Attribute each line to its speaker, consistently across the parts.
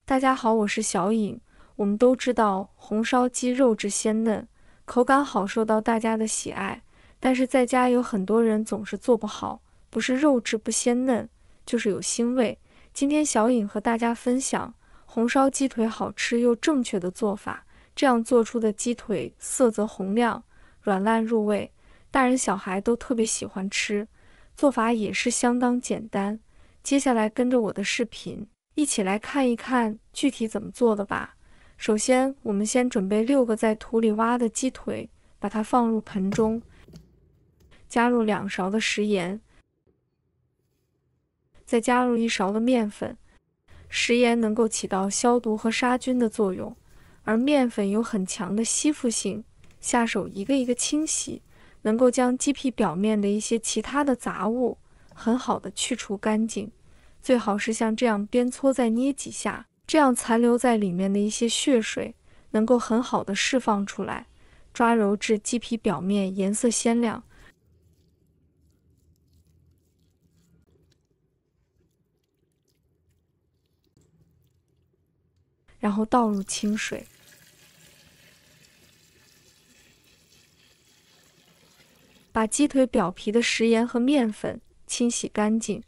Speaker 1: 大家好，我是小颖。我们都知道红烧鸡肉质鲜嫩，口感好，受到大家的喜爱。但是在家有很多人总是做不好，不是肉质不鲜嫩，就是有腥味。今天小颖和大家分享红烧鸡腿好吃又正确的做法，这样做出的鸡腿色泽红亮，软烂入味，大人小孩都特别喜欢吃。做法也是相当简单。接下来跟着我的视频，一起来看一看具体怎么做的吧。首先，我们先准备6个在土里挖的鸡腿，把它放入盆中，加入2勺的食盐，再加入1勺的面粉。食盐能够起到消毒和杀菌的作用，而面粉有很强的吸附性，下手一个一个清洗，能够将鸡皮表面的一些其他的杂物很好的去除干净。最好是像这样边搓再捏几下，这样残留在里面的一些血水能够很好的释放出来，抓揉至鸡皮表面颜色鲜亮。然后倒入清水，把鸡腿表皮的食盐和面粉清洗干净。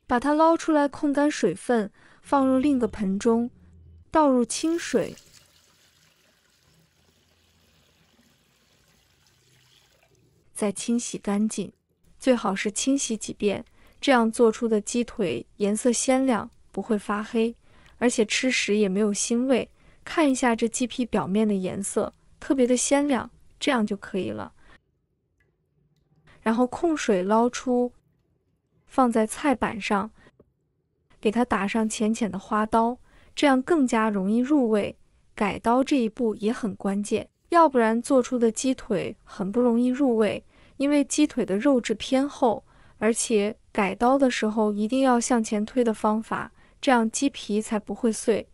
Speaker 1: 把它捞出来，控干水分，放入另一个盆中，倒入清水，再清洗干净，最好是清洗几遍，这样做出的鸡腿颜色鲜亮，不会发黑，而且吃时也没有腥味。看一下这鸡皮表面的颜色，特别的鲜亮，这样就可以了。然后控水捞出，放在菜板上，给它打上浅浅的花刀，这样更加容易入味。改刀这一步也很关键，要不然做出的鸡腿很不容易入味，因为鸡腿的肉质偏厚，而且改刀的时候一定要向前推的方法，这样鸡皮才不会碎。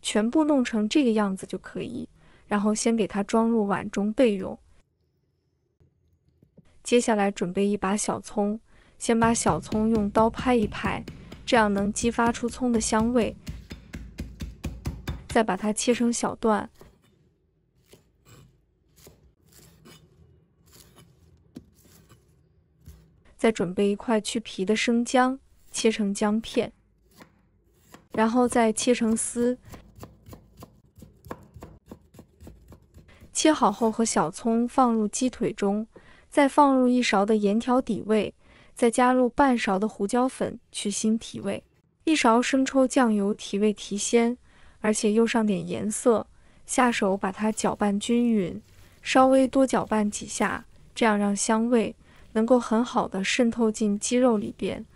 Speaker 1: 全部弄成这个样子就可以，然后先给它装入碗中备用。接下来准备一把小葱，先把小葱用刀拍一拍，这样能激发出葱的香味。再把它切成小段，再准备一块去皮的生姜，切成姜片，然后再切成丝。切好后和小葱放入鸡腿中，再放入1勺的盐调底味，再加入半勺的胡椒粉去腥提味，1勺生抽酱油提味提鲜，而且又上点颜色。下手把它搅拌均匀，稍微多搅拌几下，这样让香味能够很好的渗透进鸡肉里边。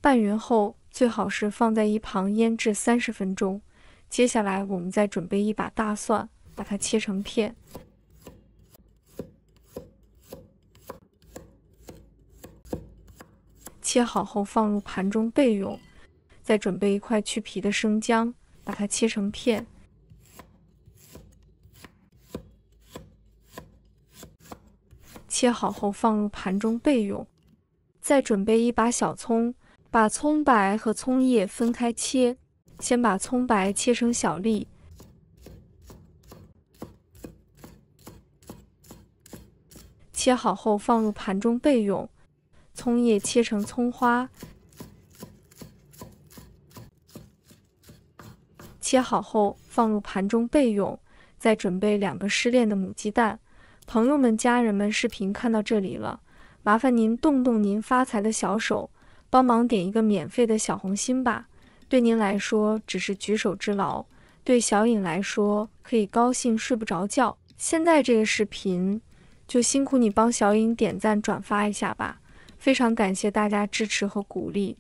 Speaker 1: 拌匀后，最好是放在一旁腌制30分钟。接下来我们再准备一把大蒜，把它切成片，切好后放入盘中备用。再准备一块去皮的生姜，把它切成片，切好后放入盘中备用。再准备一把小葱，把葱白和葱叶分开切，先把葱白切成小粒，切好后放入盘中备用。葱叶切成葱花，切好后放入盘中备用。再准备2个失炼的母鸡蛋。朋友们、家人们，视频看到这里了，麻烦您动动您发财的小手，帮忙点一个免费的小红心吧。对您来说只是举手之劳，对小颖来说可以高兴睡不着觉。现在这个视频就辛苦你帮小颖点赞转发一下吧，非常感谢大家支持和鼓励。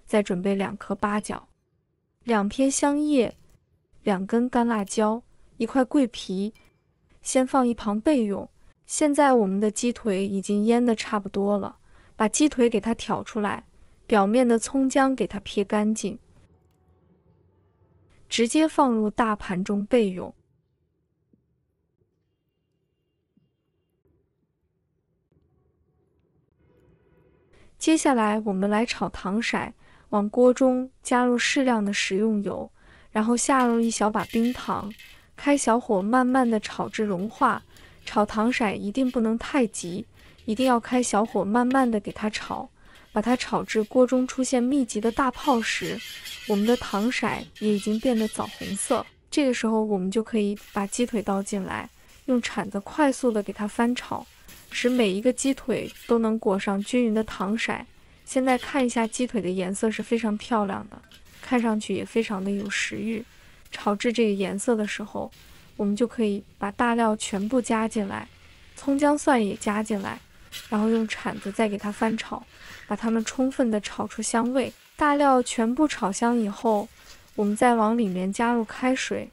Speaker 1: 再准备2颗八角，2片香叶，2根干辣椒，1块桂皮，先放一旁备用。现在我们的鸡腿已经腌得差不多了，把鸡腿给它挑出来，表面的葱姜给它撇干净，直接放入大盘中备用。接下来我们来炒糖色，往锅中加入适量的食用油，然后下入一小把冰糖，开小火慢慢的炒至融化。炒糖色一定不能太急，一定要开小火慢慢的给它炒，把它炒至锅中出现密集的大泡时，我们的糖色也已经变得枣红色。这个时候我们就可以把鸡腿倒进来，用铲子快速的给它翻炒，使每一个鸡腿都能裹上均匀的糖色。现在看一下鸡腿的颜色是非常漂亮的，看上去也非常的有食欲。炒至这个颜色的时候，我们就可以把大料全部加进来，葱姜蒜也加进来，然后用铲子再给它翻炒，把它们充分的炒出香味。大料全部炒香以后，我们再往里面加入开水，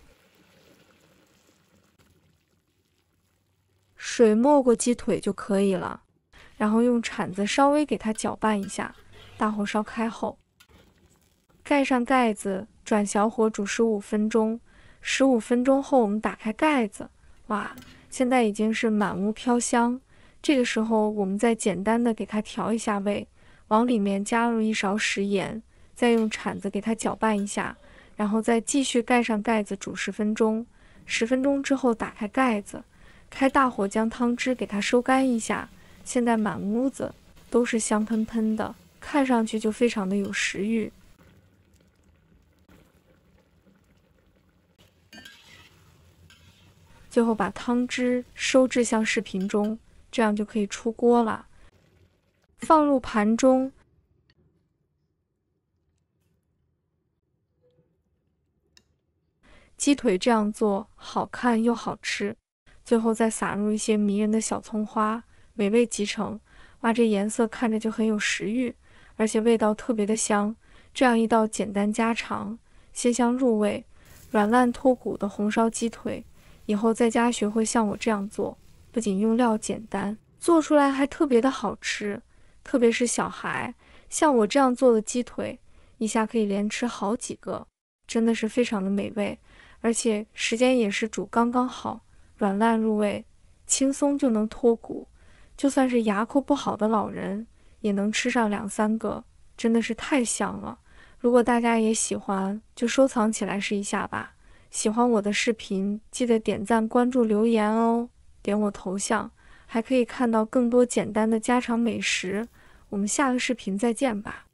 Speaker 1: 水没过鸡腿就可以了，然后用铲子稍微给它搅拌一下，大火烧开后，盖上盖子，转小火煮15分钟。15分钟后我们打开盖子，哇，现在已经是满屋飘香。这个时候我们再简单的给它调一下味，往里面加入1勺食盐，再用铲子给它搅拌一下，然后再继续盖上盖子煮10分钟。10分钟之后打开盖子，开大火将汤汁给它收干一下。现在满屋子都是香喷喷的，看上去就非常的有食欲。最后把汤汁收至像视频中，这样就可以出锅了。放入盘中，鸡腿这样做好看又好吃。最后再撒入一些迷人的小葱花，美味极成。哇，这颜色看着就很有食欲，而且味道特别的香。这样一道简单家常、鲜香入味、软烂脱骨的红烧鸡腿，以后在家学会像我这样做，不仅用料简单，做出来还特别的好吃。特别是小孩，像我这样做的鸡腿，一下可以连吃好几个，真的是非常的美味，而且时间也是煮刚刚好，软烂入味，轻松就能脱骨。就算是牙口不好的老人，也能吃上2、3个，真的是太香了。如果大家也喜欢，就收藏起来试一下吧。喜欢我的视频，记得点赞、关注、留言哦。点我头像，还可以看到更多简单的家常美食。我们下个视频再见吧。